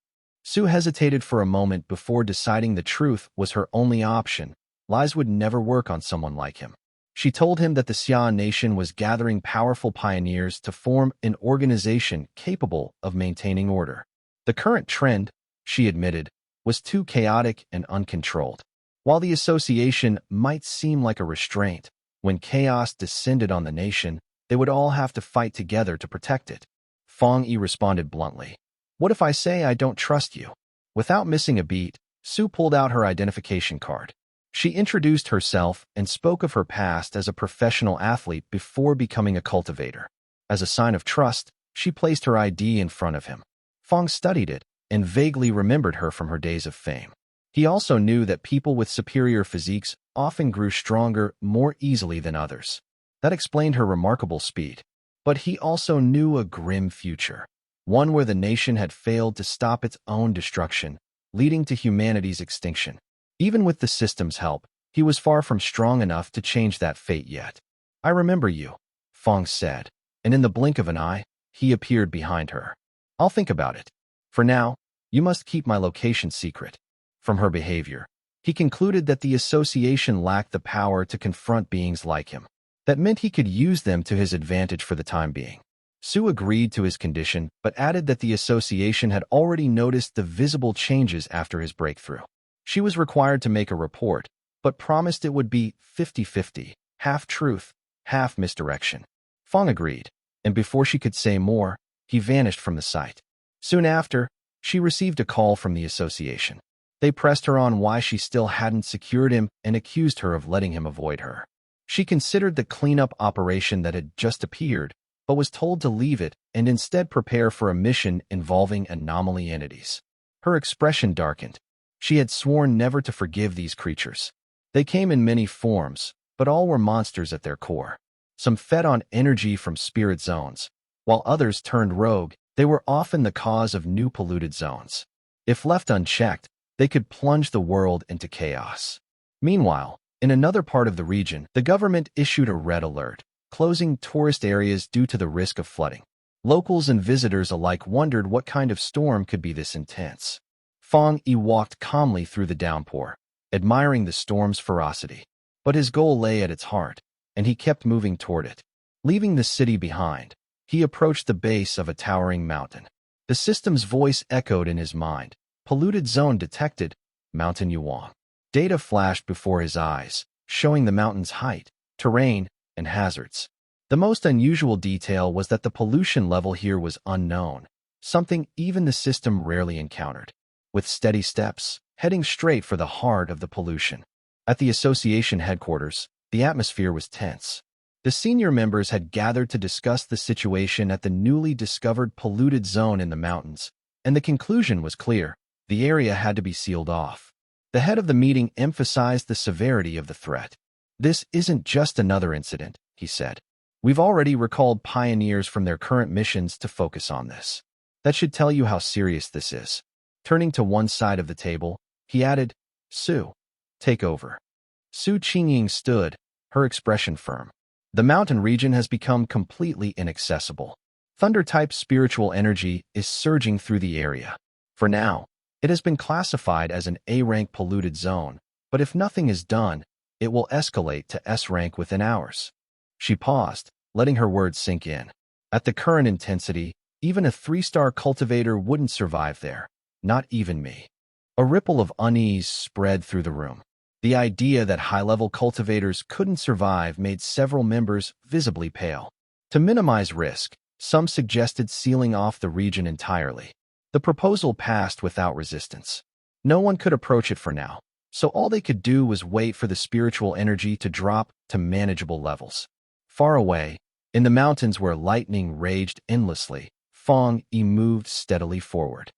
Su hesitated for a moment before deciding the truth was her only option. Lies would never work on someone like him. She told him that the Xia nation was gathering powerful pioneers to form an organization capable of maintaining order. The current trend, she admitted, was too chaotic and uncontrolled. While the association might seem like a restraint, when chaos descended on the nation, they would all have to fight together to protect it. Fang Yi responded bluntly. What if I say I don't trust you? Without missing a beat, Su pulled out her identification card. She introduced herself and spoke of her past as a professional athlete before becoming a cultivator. As a sign of trust, she placed her ID in front of him. Fang studied it and vaguely remembered her from her days of fame. He also knew that people with superior physiques often grew stronger more easily than others. That explained her remarkable speed. But he also knew a grim future, one where the nation had failed to stop its own destruction, leading to humanity's extinction. Even with the system's help, he was far from strong enough to change that fate yet. I remember you, Fang said, and in the blink of an eye, he appeared behind her. I'll think about it. For now, you must keep my location secret. From her behavior, he concluded that the association lacked the power to confront beings like him. That meant he could use them to his advantage for the time being. Su agreed to his condition, but added that the association had already noticed the visible changes after his breakthrough. She was required to make a report, but promised it would be 50-50, half truth, half misdirection. Fang agreed, and before she could say more, he vanished from the site. Soon after, she received a call from the association. They pressed her on why she still hadn't secured him and accused her of letting him avoid her. She considered the cleanup operation that had just appeared, but was told to leave it and instead prepare for a mission involving anomaly entities. Her expression darkened. She had sworn never to forgive these creatures. They came in many forms, but all were monsters at their core. Some fed on energy from spirit zones, while others turned rogue. They were often the cause of new polluted zones. If left unchecked, they could plunge the world into chaos. Meanwhile, in another part of the region, the government issued a red alert, closing tourist areas due to the risk of flooding. Locals and visitors alike wondered what kind of storm could be this intense. Fang Yi walked calmly through the downpour, admiring the storm's ferocity. But his goal lay at its heart, and he kept moving toward it. Leaving the city behind, he approached the base of a towering mountain. The system's voice echoed in his mind. Polluted zone detected, Mountain Yuan. Data flashed before his eyes, showing the mountain's height, terrain, and hazards. The most unusual detail was that the pollution level here was unknown, something even the system rarely encountered. With steady steps, heading straight for the heart of the pollution. At the association headquarters, the atmosphere was tense. The senior members had gathered to discuss the situation at the newly discovered polluted zone in the mountains, and the conclusion was clear: the area had to be sealed off. The head of the meeting emphasized the severity of the threat. "This isn't just another incident," he said. "We've already recalled pioneers from their current missions to focus on this. That should tell you how serious this is." Turning to one side of the table, he added, "Su, take over." Su Qingying stood, her expression firm. The mountain region has become completely inaccessible. Thunder-type spiritual energy is surging through the area. For now, it has been classified as an A-rank polluted zone, but if nothing is done, it will escalate to S-rank within hours. She paused, letting her words sink in. At the current intensity, even a 3-star cultivator wouldn't survive there. Not even me. A ripple of unease spread through the room. The idea that high-level cultivators couldn't survive made several members visibly pale. To minimize risk, some suggested sealing off the region entirely. The proposal passed without resistance. No one could approach it for now, so all they could do was wait for the spiritual energy to drop to manageable levels. Far away, in the mountains where lightning raged endlessly, Fong Yi moved steadily forward.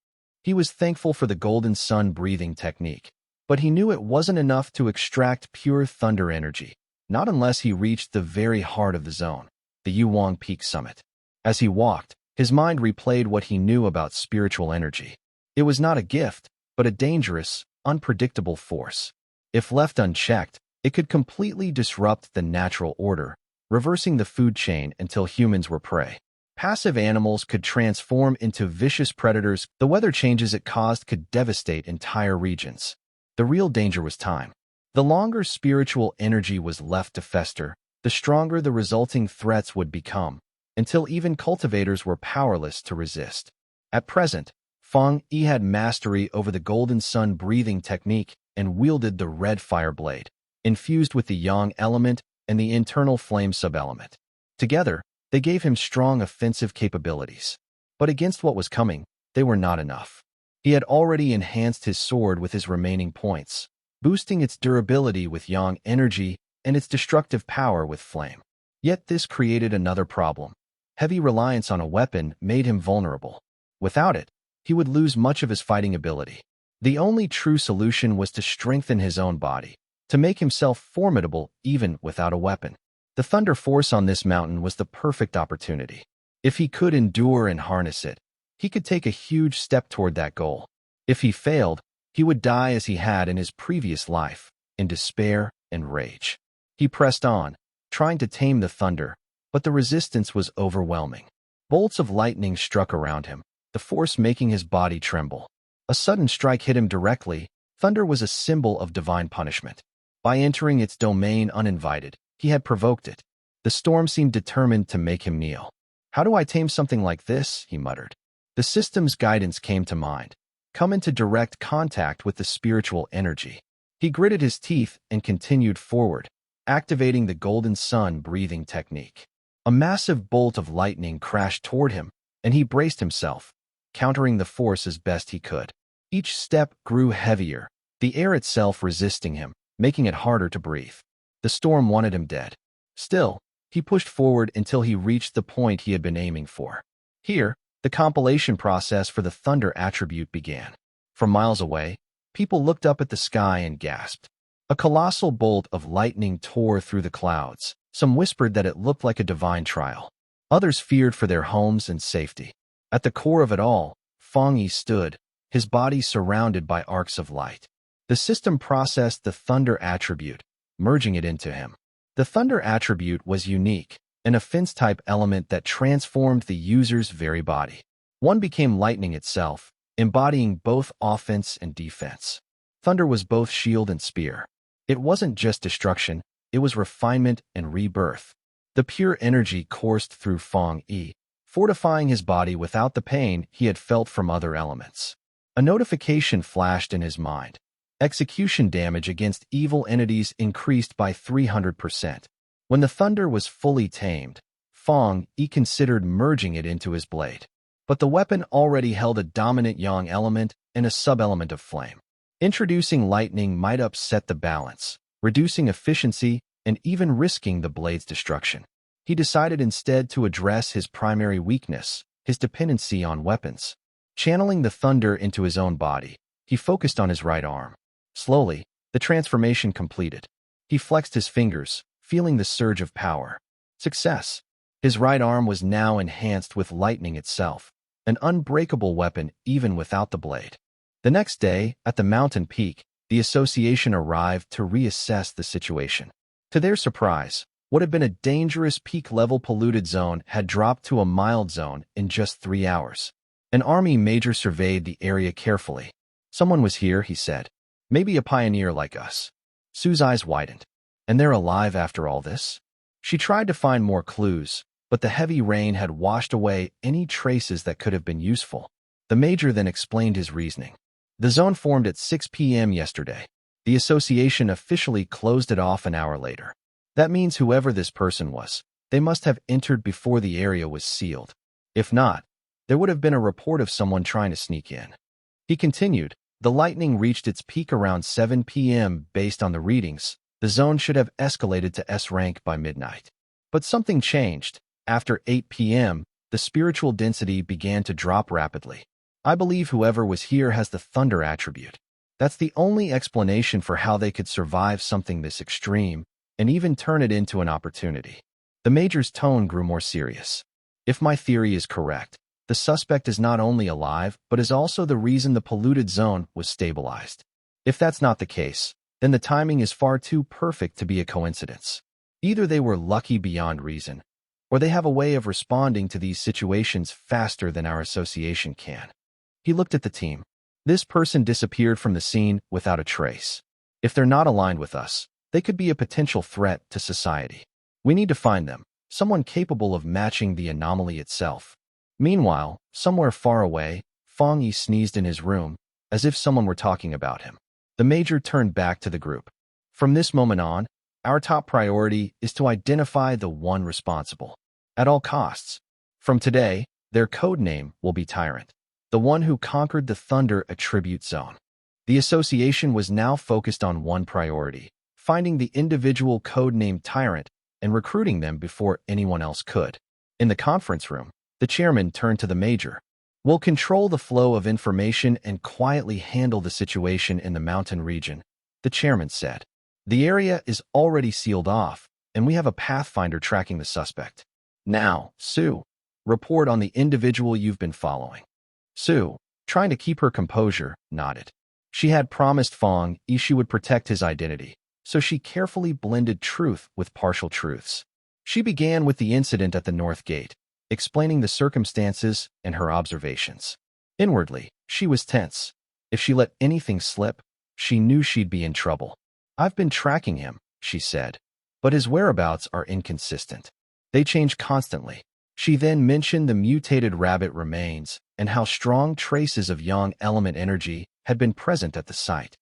He was thankful for the golden sun breathing technique, but he knew it wasn't enough to extract pure thunder energy, not unless he reached the very heart of the zone, the Yuwang Peak summit. As he walked, his mind replayed what he knew about spiritual energy. It was not a gift, but a dangerous, unpredictable force. If left unchecked, it could completely disrupt the natural order, reversing the food chain until humans were prey. Passive animals could transform into vicious predators. The weather changes it caused could devastate entire regions. The real danger was time. The longer spiritual energy was left to fester, the stronger the resulting threats would become, until even cultivators were powerless to resist. At present, Fong Yi had mastery over the golden sun breathing technique and wielded the red fire blade, infused with the yang element and the internal flame subelement. Together, they gave him strong offensive capabilities. But against what was coming, they were not enough. He had already enhanced his sword with his remaining points, boosting its durability with yang energy and its destructive power with flame. Yet this created another problem. Heavy reliance on a weapon made him vulnerable. Without it, he would lose much of his fighting ability. The only true solution was to strengthen his own body, to make himself formidable even without a weapon. The thunder force on this mountain was the perfect opportunity. If he could endure and harness it, he could take a huge step toward that goal. If he failed, he would die as he had in his previous life, in despair and rage. He pressed on, trying to tame the thunder, but the resistance was overwhelming. Bolts of lightning struck around him, the force making his body tremble. A sudden strike hit him directly. Thunder was a symbol of divine punishment. By entering its domain uninvited, he had provoked it. The storm seemed determined to make him kneel. "How do I tame something like this?" he muttered. The system's guidance came to mind. Come into direct contact with the spiritual energy. He gritted his teeth and continued forward, activating the golden sun breathing technique. A massive bolt of lightning crashed toward him, and he braced himself, countering the force as best he could. Each step grew heavier, the air itself resisting him, making it harder to breathe. The storm wanted him dead. Still, he pushed forward until he reached the point he had been aiming for. Here, the compilation process for the thunder attribute began. From miles away, people looked up at the sky and gasped. A colossal bolt of lightning tore through the clouds. Some whispered that it looked like a divine trial. Others feared for their homes and safety. At the core of it all, Fong Yi stood, his body surrounded by arcs of light. The system processed the thunder attribute, merging it into him. The thunder attribute was unique, an offense-type element that transformed the user's very body. One became lightning itself, embodying both offense and defense. Thunder was both shield and spear. It wasn't just destruction, it was refinement and rebirth. The pure energy coursed through Fong Yi, fortifying his body without the pain he had felt from other elements. A notification flashed in his mind. Execution damage against evil entities increased by 300%. When the thunder was fully tamed, Fong Yi considered merging it into his blade. But the weapon already held a dominant yang element and a sub-element of flame. Introducing lightning might upset the balance, reducing efficiency and even risking the blade's destruction. He decided instead to address his primary weakness, his dependency on weapons. Channeling the thunder into his own body, he focused on his right arm. Slowly, the transformation completed. He flexed his fingers, feeling the surge of power. Success! His right arm was now enhanced with lightning itself, an unbreakable weapon even without the blade. The next day, at the mountain peak, the association arrived to reassess the situation. To their surprise, what had been a dangerous peak-level polluted zone had dropped to a mild zone in just 3 hours. An army major surveyed the area carefully. "Someone was here," he said. "Maybe a pioneer like us." Sue's eyes widened. "And they're alive after all this?" She tried to find more clues, but the heavy rain had washed away any traces that could have been useful. The major then explained his reasoning. "The zone formed at 6 p.m. yesterday. The association officially closed it off an hour later. That means whoever this person was, they must have entered before the area was sealed. If not, there would have been a report of someone trying to sneak in." He continued, "The lightning reached its peak around 7 p.m. Based on the readings, the zone should have escalated to S rank by midnight. But something changed. After 8 p.m., the spiritual density began to drop rapidly. I believe whoever was here has the thunder attribute. That's the only explanation for how they could survive something this extreme and even turn it into an opportunity." The major's tone grew more serious. "If my theory is correct, the suspect is not only alive, but is also the reason the polluted zone was stabilized. If that's not the case, then the timing is far too perfect to be a coincidence. Either they were lucky beyond reason, or they have a way of responding to these situations faster than our association can." He looked at the team. "This person disappeared from the scene without a trace. If they're not aligned with us, they could be a potential threat to society. We need to find them, someone capable of matching the anomaly itself." Meanwhile, somewhere far away, Fong Yi sneezed in his room, as if someone were talking about him. The major turned back to the group. "From this moment on, our top priority is to identify the one responsible. At all costs. From today, their code name will be Tyrant, the one who conquered the Thunder Attribute Zone." The association was now focused on one priority, finding the individual code-named Tyrant and recruiting them before anyone else could. In the conference room, the chairman turned to the major. "We'll control the flow of information and quietly handle the situation in the mountain region," the chairman said. "The area is already sealed off, and we have a pathfinder tracking the suspect. Now, Sue, report on the individual you've been following." Sue, trying to keep her composure, nodded. She had promised Fong Yi she would protect his identity, so she carefully blended truth with partial truths. She began with the incident at the North Gate, explaining the circumstances and her observations. Inwardly, she was tense. If she let anything slip, she knew she'd be in trouble. "I've been tracking him," she said, "but his whereabouts are inconsistent. They change constantly." She then mentioned the mutated rabbit remains and how strong traces of yang element energy had been present at the site.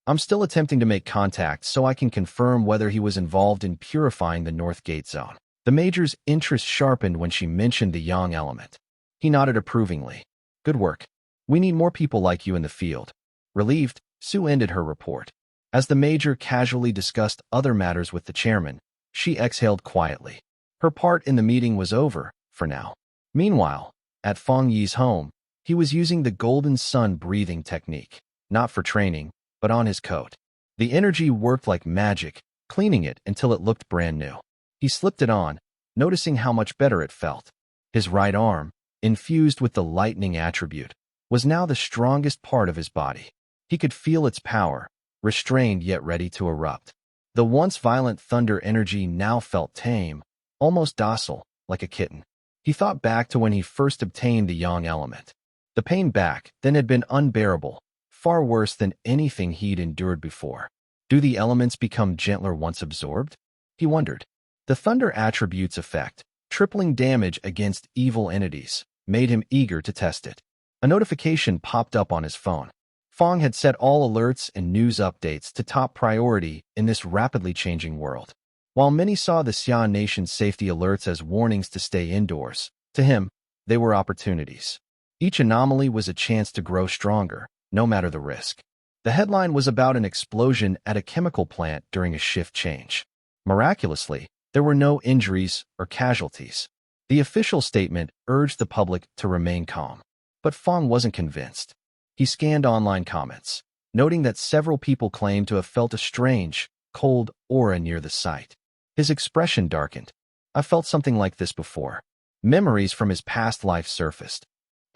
"I'm still attempting to make contact so I can confirm whether he was involved in purifying the North Gate zone." The major's interest sharpened when she mentioned the yang element. He nodded approvingly. "Good work. We need more people like you in the field." Relieved, Sue ended her report. As the major casually discussed other matters with the chairman, she exhaled quietly. Her part in the meeting was over, for now. Meanwhile, at Fong Yi's home, he was using the golden sun breathing technique, not for training, but on his coat. The energy worked like magic, cleaning it until it looked brand new. He slipped it on, noticing how much better it felt. His right arm, infused with the lightning attribute, was now the strongest part of his body. He could feel its power, restrained yet ready to erupt. The once violent thunder energy now felt tame, almost docile, like a kitten. He thought back to when he first obtained the yang element. The pain back then had been unbearable, far worse than anything he'd endured before. Do the elements become gentler once absorbed? He wondered. The thunder attribute's effect, tripling damage against evil entities, made him eager to test it. A notification popped up on his phone. Fong had set all alerts and news updates to top priority in this rapidly changing world. While many saw the Xi'an nation's safety alerts as warnings to stay indoors, to him, they were opportunities. Each anomaly was a chance to grow stronger, no matter the risk. The headline was about an explosion at a chemical plant during a shift change. Miraculously, there were no injuries or casualties. The official statement urged the public to remain calm. But Fong wasn't convinced. He scanned online comments, noting that several people claimed to have felt a strange, cold aura near the site. His expression darkened. I felt something like this before. Memories from his past life surfaced.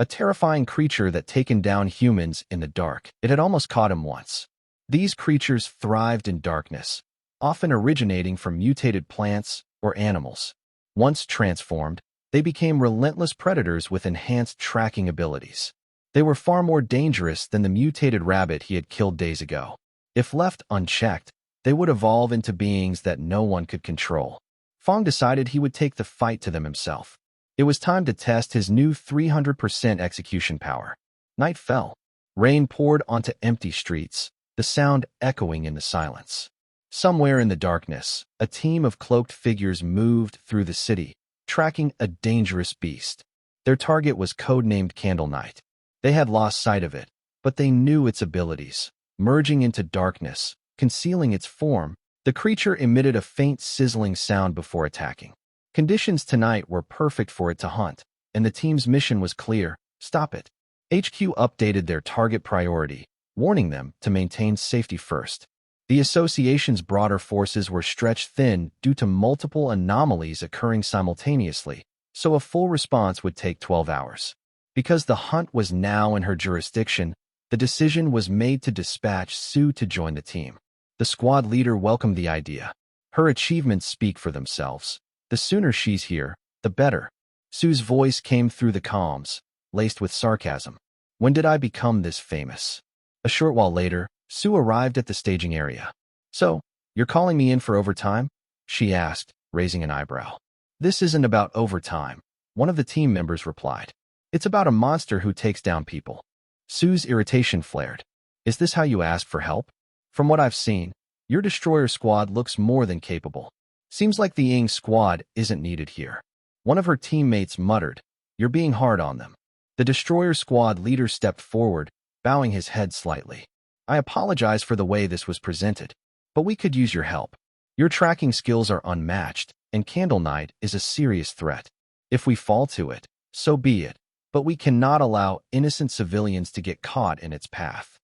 A terrifying creature that taken down humans in the dark. It had almost caught him once. These creatures thrived in darkness, often originating from mutated plants or animals. Once transformed, they became relentless predators with enhanced tracking abilities. They were far more dangerous than the mutated rabbit he had killed days ago. If left unchecked, they would evolve into beings that no one could control. Fong decided he would take the fight to them himself. It was time to test his new 300% execution power. Night fell. Rain poured onto empty streets, the sound echoing in the silence. Somewhere in the darkness, a team of cloaked figures moved through the city, tracking a dangerous beast. Their target was codenamed Candle Knight. They had lost sight of it, but they knew its abilities. Merging into darkness, concealing its form, the creature emitted a faint sizzling sound before attacking. Conditions tonight were perfect for it to hunt, and the team's mission was clear: stop it. HQ updated their target priority, warning them to maintain safety first. The association's broader forces were stretched thin due to multiple anomalies occurring simultaneously, so a full response would take 12 hours. Because the hunt was now in her jurisdiction, the decision was made to dispatch Sue to join the team. The squad leader welcomed the idea. Her achievements speak for themselves. The sooner she's here, the better. Sue's voice came through the comms, laced with sarcasm. When did I become this famous? A short while later, Sue arrived at the staging area. So, you're calling me in for overtime? She asked, raising an eyebrow. This isn't about overtime, one of the team members replied. It's about a monster who takes down people. Sue's irritation flared. Is this how you ask for help? From what I've seen, your destroyer squad looks more than capable. Seems like the Ying squad isn't needed here. One of her teammates muttered, You're being hard on them. The destroyer squad leader stepped forward, bowing his head slightly. I apologize for the way this was presented, but we could use your help. Your tracking skills are unmatched, and Candle Knight is a serious threat. If we fall to it, so be it. But we cannot allow innocent civilians to get caught in its path.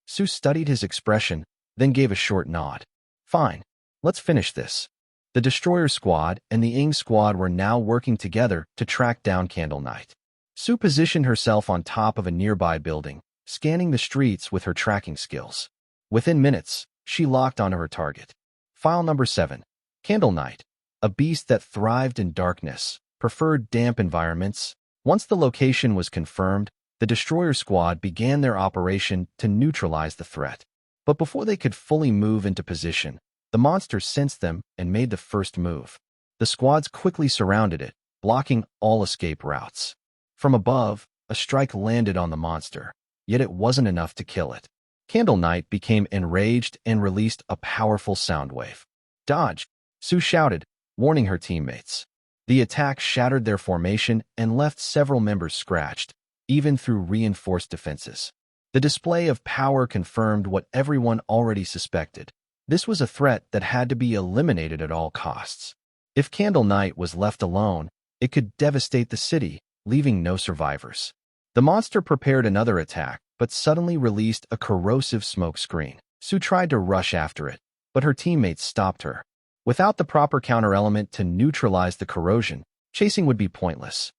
Sue studied his expression, then gave a short nod. Fine, let's finish this. The Destroyer Squad and the Ying Squad were now working together to track down Candle Knight. Sue positioned herself on top of a nearby building, scanning the streets with her tracking skills. Within minutes, she locked onto her target. File number 7. Candle Knight, a beast that thrived in darkness, preferred damp environments. Once the location was confirmed, the Destroyer Squad began their operation to neutralize the threat. But before they could fully move into position, the monster sensed them and made the first move. The squads quickly surrounded it, blocking all escape routes. From above, a strike landed on the monster, yet it wasn't enough to kill it. Candle Knight became enraged and released a powerful sound wave. Dodge! Sue shouted, warning her teammates. The attack shattered their formation and left several members scratched, even through reinforced defenses. The display of power confirmed what everyone already suspected. This was a threat that had to be eliminated at all costs. If Candle Knight was left alone, it could devastate the city, leaving no survivors. The monster prepared another attack, but suddenly released a corrosive smoke screen. Sue tried to rush after it, but her teammates stopped her. Without the proper counter-element to neutralize the corrosion, chasing would be pointless.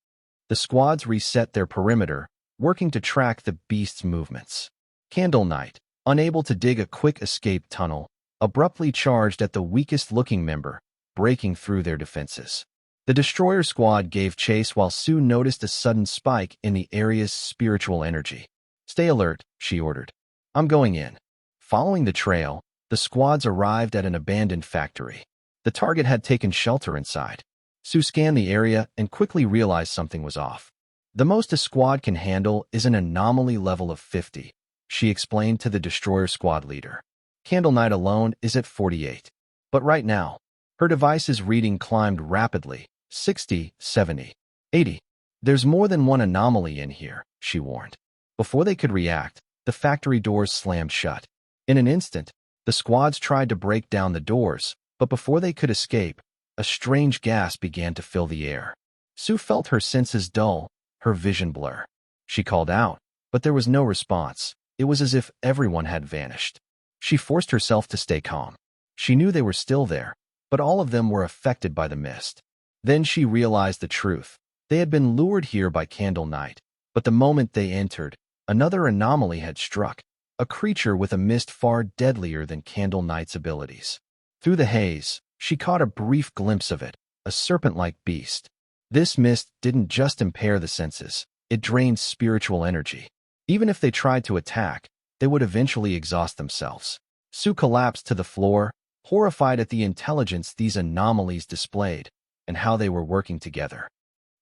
The squads reset their perimeter, working to track the beast's movements. Candle Knight, unable to dig a quick escape tunnel, abruptly charged at the weakest-looking member, breaking through their defenses. The Destroyer Squad gave chase while Sue noticed a sudden spike in the area's spiritual energy. Stay alert, she ordered. I'm going in. Following the trail, the squads arrived at an abandoned factory. The target had taken shelter inside. Sue scanned the area and quickly realized something was off. The most a squad can handle is an anomaly level of 50. she explained to the Destroyer Squad leader. Candle Knight alone is at 48. But right now, her device's reading climbed rapidly, 60, 70, 80. There's more than one anomaly in here, she warned. Before they could react, the factory doors slammed shut. In an instant, the squads tried to break down the doors, but before they could escape, a strange gas began to fill the air. Sue felt her senses dull, her vision blur. She called out, but there was no response. It was as if everyone had vanished. She forced herself to stay calm. She knew they were still there, but all of them were affected by the mist. Then she realized the truth. They had been lured here by Candle Knight, but the moment they entered, another anomaly had struck, a creature with a mist far deadlier than Candle Knight's abilities. Through the haze, she caught a brief glimpse of it, a serpent-like beast. This mist didn't just impair the senses, it drained spiritual energy. Even if they tried to attack, they would eventually exhaust themselves. Sue collapsed to the floor, horrified at the intelligence these anomalies displayed and how they were working together.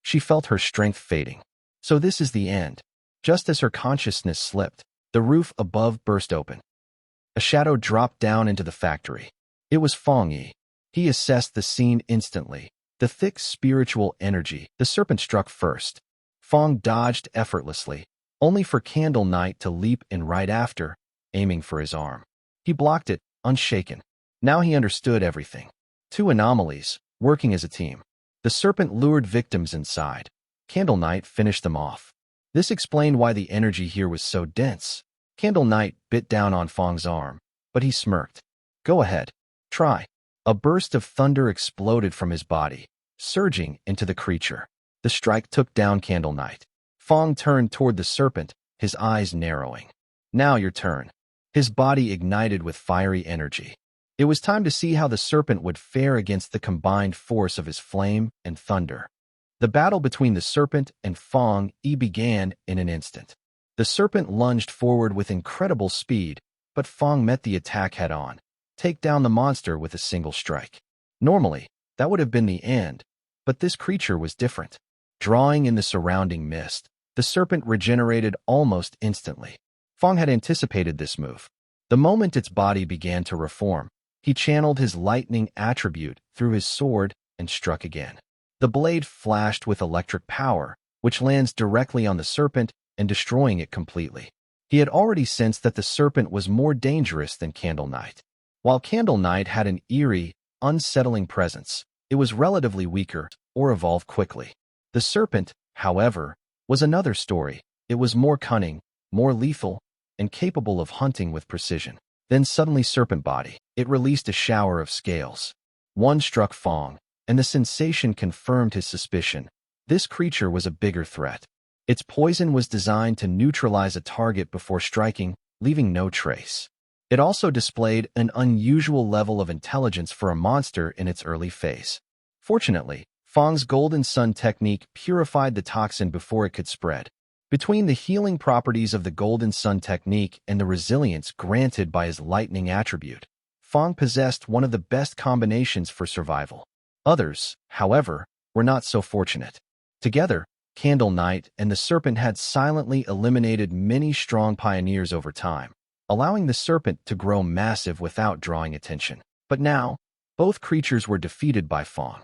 She felt her strength fading. So this is the end. Just as her consciousness slipped, the roof above burst open. A shadow dropped down into the factory. It was Fong Yi. He assessed the scene instantly. The thick spiritual energy, the serpent struck first. Fong dodged effortlessly, only for Candle Knight to leap in right after, aiming for his arm. He blocked it, unshaken. Now he understood everything. Two anomalies, working as a team. The serpent lured victims inside. Candle Knight finished them off. This explained why the energy here was so dense. Candle Knight bit down on Fong's arm, but he smirked. Go ahead. Try. A burst of thunder exploded from his body, surging into the creature. The strike took down Candle Knight. Fong turned toward the serpent, his eyes narrowing. Now your turn. His body ignited with fiery energy. It was time to see how the serpent would fare against the combined force of his flame and thunder. The battle between the serpent and Fong Yi began in an instant. The serpent lunged forward with incredible speed, but Fong met the attack head-on. Take down the monster with a single strike. Normally, that would have been the end, but this creature was different. Drawing in the surrounding mist, the serpent regenerated almost instantly. Fong had anticipated this move. The moment its body began to reform, he channeled his lightning attribute through his sword and struck again. The blade flashed with electric power, which lands directly on the serpent and destroying it completely. He had already sensed that the serpent was more dangerous than Candle Knight. While Candle Knight had an eerie, unsettling presence, it was relatively weaker or evolved quickly. The serpent, however, was another story. It was more cunning, more lethal, and capable of hunting with precision. Then suddenly serpent body. It released a shower of scales. One struck Fong, and the sensation confirmed his suspicion. This creature was a bigger threat. Its poison was designed to neutralize a target before striking, leaving no trace. It also displayed an unusual level of intelligence for a monster in its early phase. Fortunately, Fong's Golden Sun technique purified the toxin before it could spread. Between the healing properties of the Golden Sun technique and the resilience granted by his lightning attribute, Fong possessed one of the best combinations for survival. Others, however, were not so fortunate. Together, Candle Knight and the serpent had silently eliminated many strong pioneers over time, allowing the serpent to grow massive without drawing attention. But now, both creatures were defeated by Fong.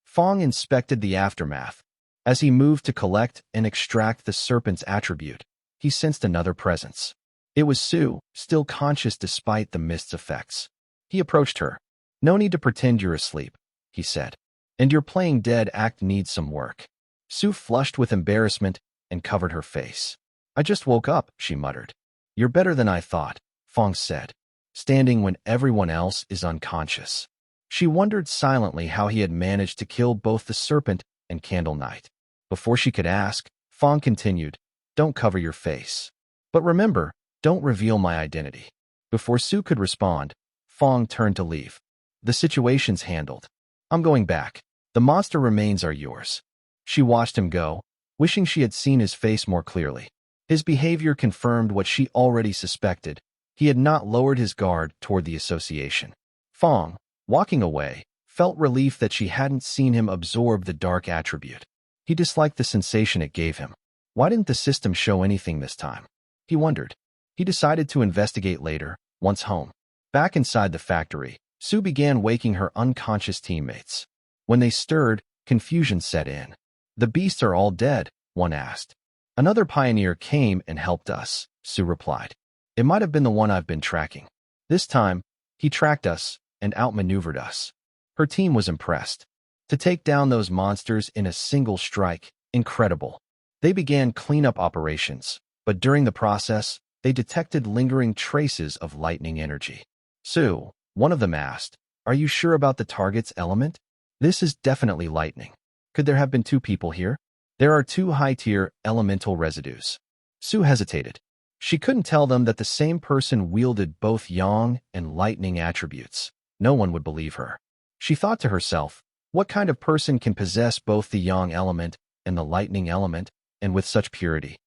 Fong inspected the aftermath. As he moved to collect and extract the serpent's attribute, he sensed another presence. It was Sue, still conscious despite the mist's effects. He approached her. No need to pretend you're asleep, he said. And your playing dead act needs some work. Sue flushed with embarrassment and covered her face. I just woke up, she muttered. You're better than I thought, Fong said, standing when everyone else is unconscious. She wondered silently how he had managed to kill both the serpent and Candle Knight. Before she could ask, Fong continued, Don't cover your face. But remember, don't reveal my identity. Before Sue could respond, Fong turned to leave. The situation's handled. I'm going back. The monster remains are yours. She watched him go, wishing she had seen his face more clearly. His behavior confirmed what she already suspected. He had not lowered his guard toward the association. Fong, walking away, felt relief that she hadn't seen him absorb the dark attribute. He disliked the sensation it gave him. Why didn't the system show anything this time? He wondered. He decided to investigate later, once home. Back inside the factory, Sue began waking her unconscious teammates. When they stirred, confusion set in. "The beasts are all dead," one asked. "Another pioneer came and helped us," Sue replied. "It might have been the one I've been tracking. This time, he tracked us and outmaneuvered us." Her team was impressed. To take down those monsters in a single strike, incredible. They began cleanup operations, but during the process, they detected lingering traces of lightning energy. "Sue," one of them asked, "are you sure about the target's element? This is definitely lightning. Could there have been two people here? There are two high-tier elemental residues." Sue hesitated. She couldn't tell them that the same person wielded both yang and lightning attributes. No one would believe her. She thought to herself, what kind of person can possess both the yang element and the lightning element, and with such purity?